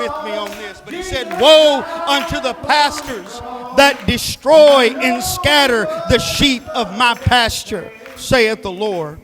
with me on this. But he said, woe unto the pastors that destroy and scatter the sheep of my pasture, saith the Lord.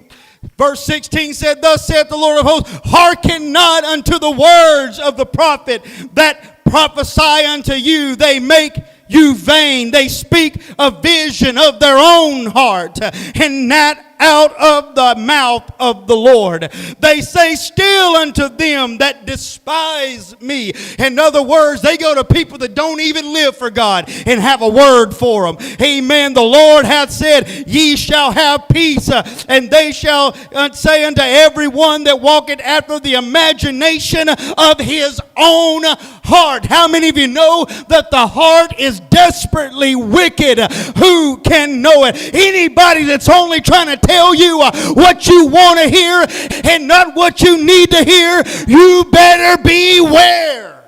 Verse 16 said, thus saith the Lord of hosts, hearken not unto the words of the prophet that prophesy unto you. They make you vain. They speak a vision of their own heart, and not out of the mouth of the Lord. They say still unto them that despise me. In other words, they go to people that don't even live for God and have a word for them. Amen. The Lord hath said, ye shall have peace, and they shall say unto everyone that walketh after the imagination of his own heart. How many of you know that the heart is desperately wicked? Who can know it? Anybody that's only trying to tell you what you want to hear and not what you need to hear, you better beware.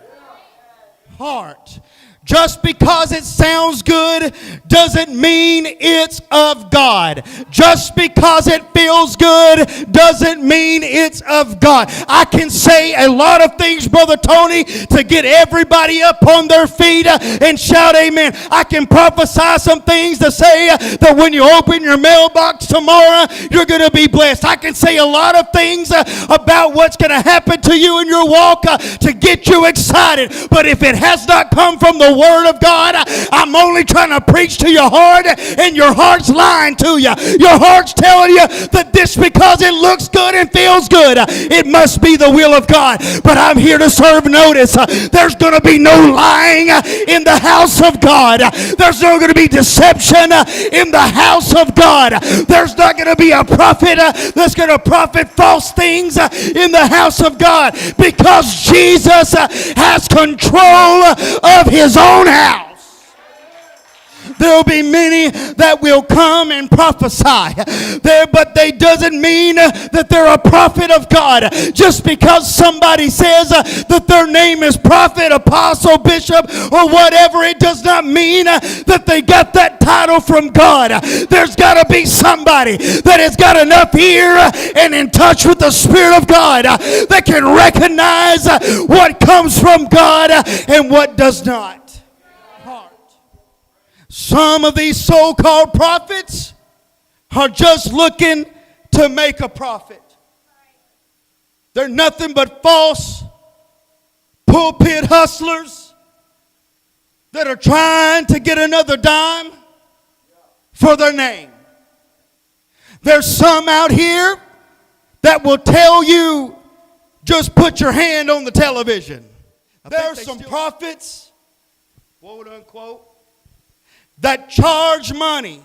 Heart. Just because it sounds good doesn't mean it's of God. Just because it feels good doesn't mean it's of God. I can say a lot of things, Brother Tony, to get everybody up on their feet and shout amen. I can prophesy some things to say that when you open your mailbox tomorrow, you're going to be blessed. I can say a lot of things about what's going to happen to you in your walk to get you excited. But if it has not come from the Word of God, I'm only trying to preach to your heart, and your heart's lying to you. Your heart's telling you that this, because it looks good and feels good, it must be the will of God. But I'm here to serve notice. There's going to be no lying in the house of God. There's no going to be deception in the house of God. There's not going to be a prophet that's going to prophet false things in the house of God, because Jesus has control of his own house. There will be many that will come and prophesy there, but they doesn't mean that they're a prophet of God. Just because somebody says that their name is prophet, apostle, bishop, or whatever, it does not mean that they got that title from God. There's got to be somebody that has got enough ear and in touch with the Spirit of God that can recognize what comes from God and what does not. Some of these so-called prophets are just looking to make a profit. They're nothing but false pulpit hustlers that are trying to get another dime for their name. There's some out here that will tell you, just put your hand on the television. There's some prophets, quote unquote, that charge money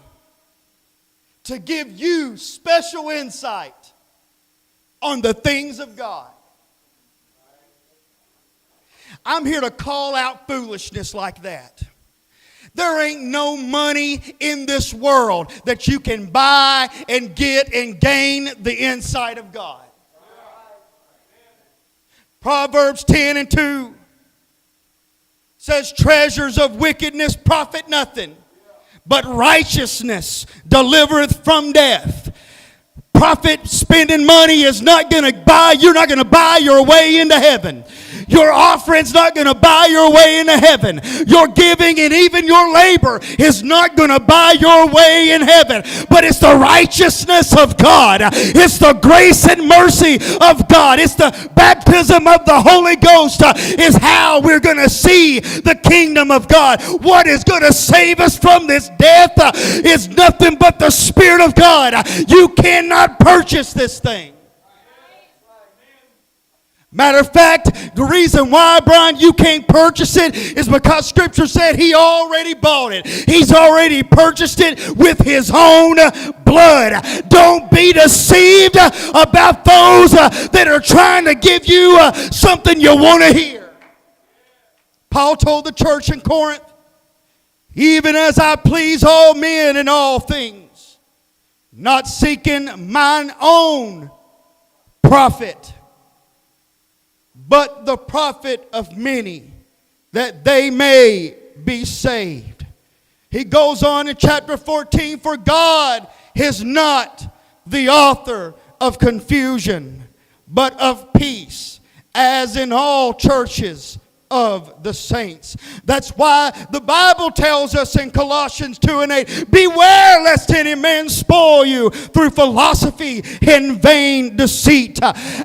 to give you special insight on the things of God. I'm here to call out foolishness like that. There ain't no money in this world that you can buy and get and gain the insight of God. Proverbs 10:2 says, treasures of wickedness profit nothing, but righteousness delivereth from death. Profit spending money is not going to buy, you're not going to buy your way into heaven. Your offering's not going to buy your way into heaven. Your giving and even your labor is not going to buy your way in heaven. But it's the righteousness of God. It's the grace and mercy of God. It's the baptism of the Holy Ghost is how we're going to see the kingdom of God. What is going to save us from this death is nothing but the Spirit of God. You cannot purchase this thing. Matter of fact, the reason why, Brian, you can't purchase it is because Scripture said he already bought it. He's already purchased it with his own blood. Don't be deceived about those that are trying to give you something you want to hear. Paul told the church in Corinth, even as I please all men in all things, not seeking mine own profit, but the profit of many, that they may be saved. He goes on in chapter 14, for God is not the author of confusion, but of peace, as in all churches of the saints. That's why the Bible tells us in Colossians 2:8, beware lest any man spoil you through philosophy and vain deceit,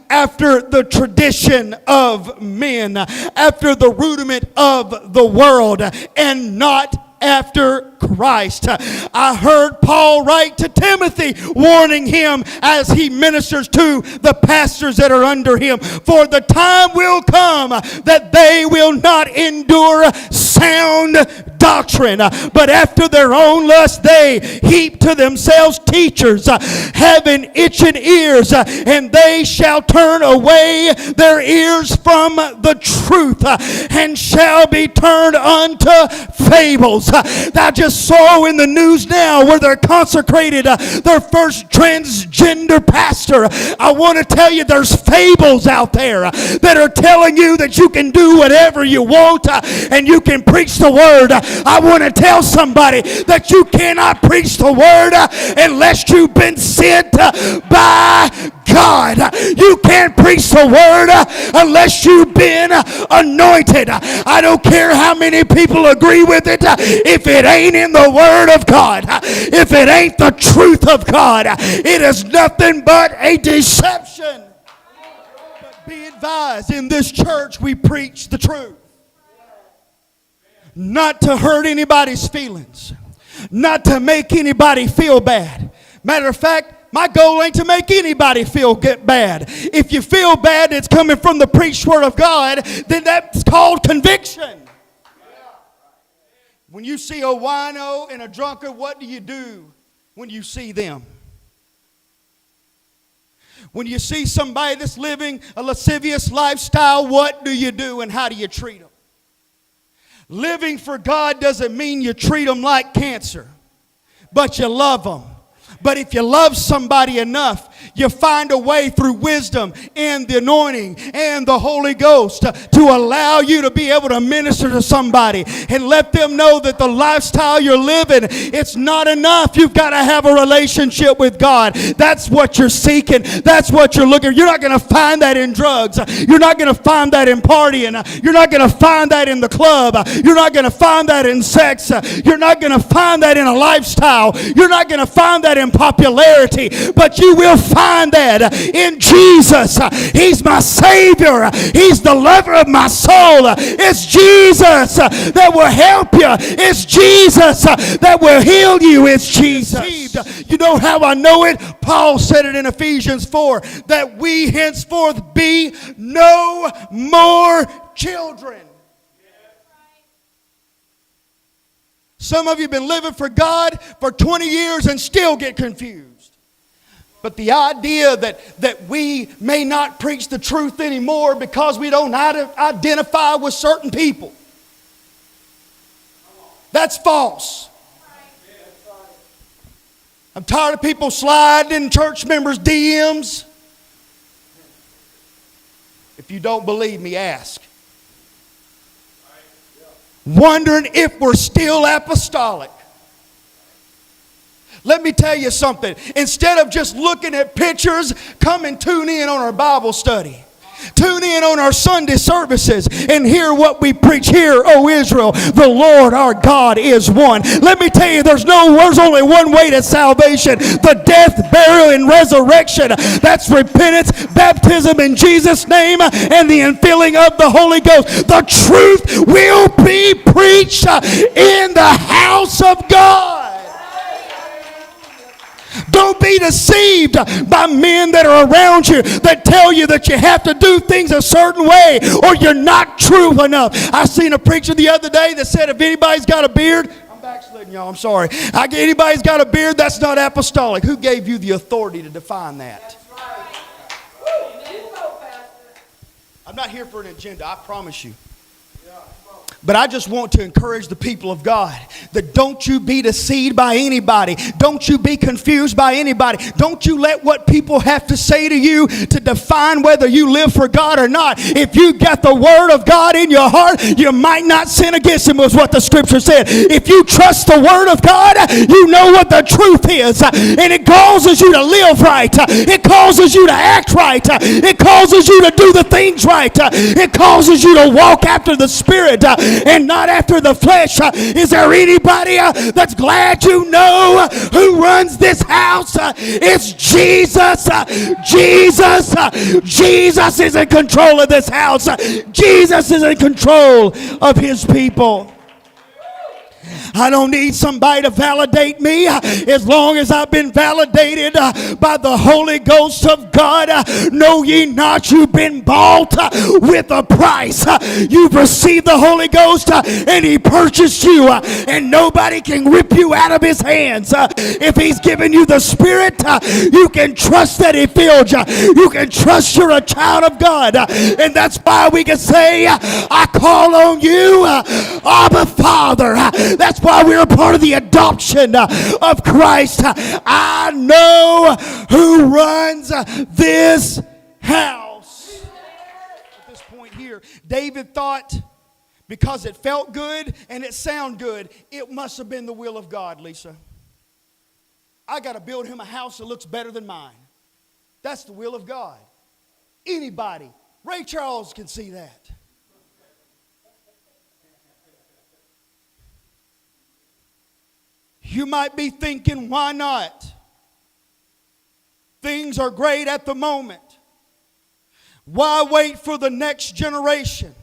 after the tradition of men, after the rudiment of the world, and not after Christ. I heard Paul write to Timothy, warning him as he ministers to the pastors that are under him. For the time will come that they will not endure sound doctrine, but after their own lust they heap to themselves teachers, having itching ears, and they shall turn away their ears from the truth, and shall be turned unto fables. I just saw in the news now where they're consecrated their first transgender pastor. I want to tell you, there's fables out there that are telling you that you can do whatever you want and you can preach the word. I want to tell somebody that you cannot preach the word unless you've been sent by God. You can't preach the word unless you've been anointed. I don't care how many people agree with it. If it ain't in the word of God, if it ain't the truth of God, it is nothing but a deception. But be advised, in this church we preach the truth. Not to hurt anybody's feelings. Not to make anybody feel bad. Matter of fact, my goal ain't to make anybody feel bad. If you feel bad, it's coming from the preached word of God, then that's called conviction. When you see a wino and a drunkard, what do you do when you see them? When you see somebody that's living a lascivious lifestyle, what do you do and how do you treat them? Living for God doesn't mean you treat them like cancer, but you love them. But if you love somebody enough, you find a way through wisdom and the anointing and the Holy Ghost to allow you to be able to minister to somebody and let them know that the lifestyle you're living, it's not enough. You've got to have a relationship with God. That's what you're seeking. That's what you're looking for. You're not going to find that in drugs. You're not going to find that in partying. You're not going to find that in the club. You're not going to find that in sex. You're not going to find that in a lifestyle. You're not going to find that in popularity, but you will find that in Jesus. He's my Savior. He's the lover of my soul. It's Jesus that will help you. It's Jesus that will heal you. It's Jesus. You know how I know it? Paul said it in Ephesians 4, that we henceforth be no more children. Some of you have been living for God for 20 years and still get confused. But the idea that we may not preach the truth anymore because we don't identify with certain people, that's false. I'm tired of people sliding in church members' DMs. If you don't believe me, ask. Wondering if we're still apostolic. Let me tell you something. Instead of just looking at pictures, come and tune in on our Bible study. Tune in on our Sunday services and hear what we preach here, O Israel. The Lord our God is one. Let me tell you, there's only one way to salvation. The death, burial, and resurrection. That's repentance, baptism in Jesus' name, and the infilling of the Holy Ghost. The truth will be preached in the house of God. Don't be deceived by men that are around you that tell you that you have to do things a certain way or you're not true enough. I seen a preacher the other day that said if anybody's got a beard, I'm backsliding, y'all, I'm sorry. Anybody's got a beard, that's not apostolic. Who gave you the authority to define that? I'm not here for an agenda, I promise you. But I just want to encourage the people of God that don't you be deceived by anybody. Don't you be confused by anybody. Don't you let what people have to say to you to define whether you live for God or not. If you got the word of God in your heart, you might not sin against him, was what the scripture said. If you trust the word of God, you know what the truth is. And it causes you to live right. It causes you to act right. It causes you to do the things right. It causes you to walk after the Spirit and not after the flesh. Is there anybody that's glad you know who runs this house? It's Jesus. Jesus is in control of this house. Jesus is in control of his people. I don't need somebody to validate me as long as I've been validated by the Holy Ghost of God. Know ye not you've been bought with a price. You've received the Holy Ghost and he purchased you, and nobody can rip you out of his hands. If he's given you the Spirit, you can trust that he filled you. You can trust you're a child of God, and that's why we can say, I call on you, Abba Father. That's why we're a part of the adoption of Christ. I know who runs this house. At this point here, David thought because it felt good and it sounded good, it must have been the will of God, Lisa. I got to build him a house that looks better than mine. That's the will of God. Anybody, Ray Charles can see that. You might be thinking, why not? Things are great at the moment. Why wait for the next generation?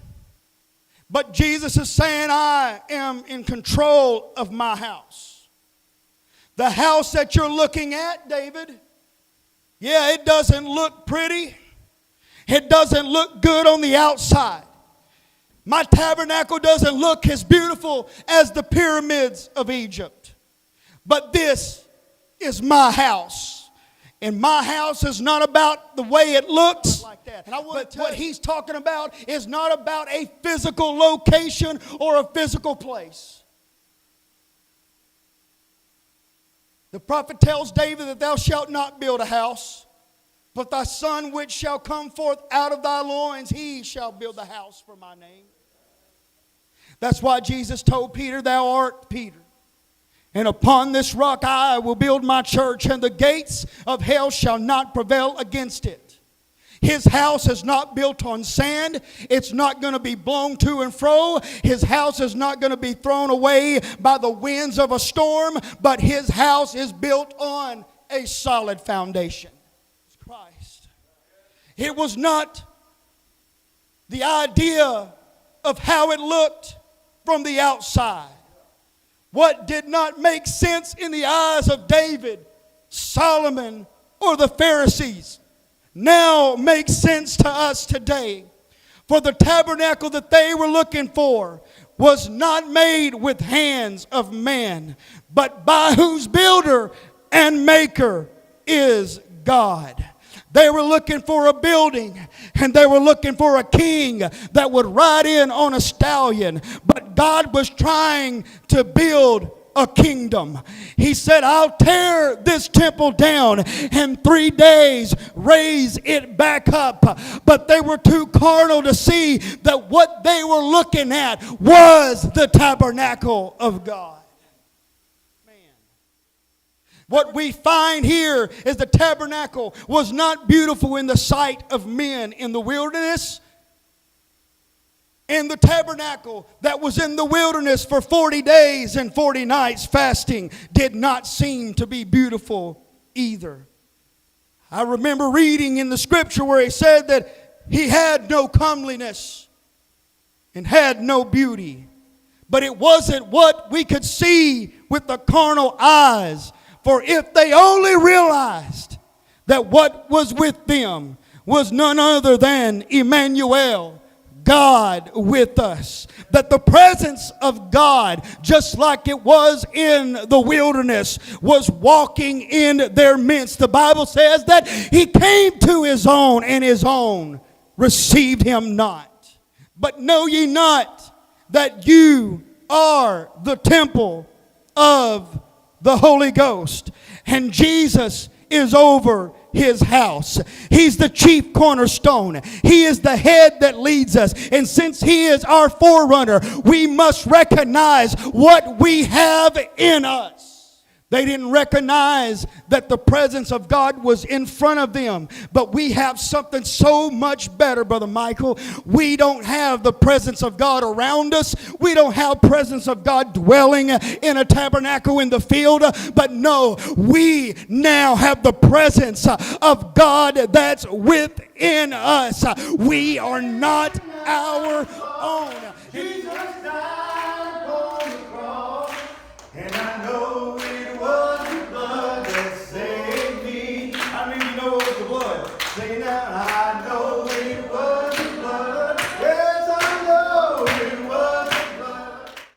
But Jesus is saying, I am in control of my house. The house that you're looking at, David, yeah, it doesn't look pretty. It doesn't look good on the outside. My tabernacle doesn't look as beautiful as the pyramids of Egypt. But this is my house. And my house is not about the way it looks. Like that. But what he's talking about is not about a physical location or a physical place. The prophet tells David that thou shalt not build a house, but thy son which shall come forth out of thy loins, he shall build the house for my name. That's why Jesus told Peter, thou art Peter. And upon this rock I will build my church, and the gates of hell shall not prevail against it. His house is not built on sand. It's not going to be blown to and fro. His house is not going to be thrown away by the winds of a storm. But his house is built on a solid foundation. It's Christ. It was not the idea of how it looked from the outside. What did not make sense in the eyes of David, Solomon, or the Pharisees now makes sense to us today. For the tabernacle that they were looking for was not made with hands of man, but by whose builder and maker is God. They were looking for a building, and they were looking for a king that would ride in on a stallion. But God was trying to build a kingdom. He said, I'll tear this temple down and 3 days raise it back up. But they were too carnal to see that what they were looking at was the tabernacle of God. What we find here is the tabernacle was not beautiful in the sight of men in the wilderness. And the tabernacle that was in the wilderness for 40 days and 40 nights fasting did not seem to be beautiful either. I remember reading in the scripture where he said that he had no comeliness and had no beauty. But it wasn't what we could see with the carnal eyes. For if they only realized that what was with them was none other than Emmanuel, God with us. That the presence of God, just like it was in the wilderness, was walking in their midst. The Bible says that he came to his own, and his own received him not. But know ye not that you are the temple of the Holy Ghost, and Jesus is over his house. He's the chief cornerstone. He is the head that leads us. And since he is our forerunner, we must recognize what we have in us. They didn't recognize that the presence of God was in front of them. But we have something so much better, Brother Michael. We don't have the presence of God around us. We don't have presence of God dwelling in a tabernacle in the field. But no, we now have the presence of God that's within us. We are not our own. And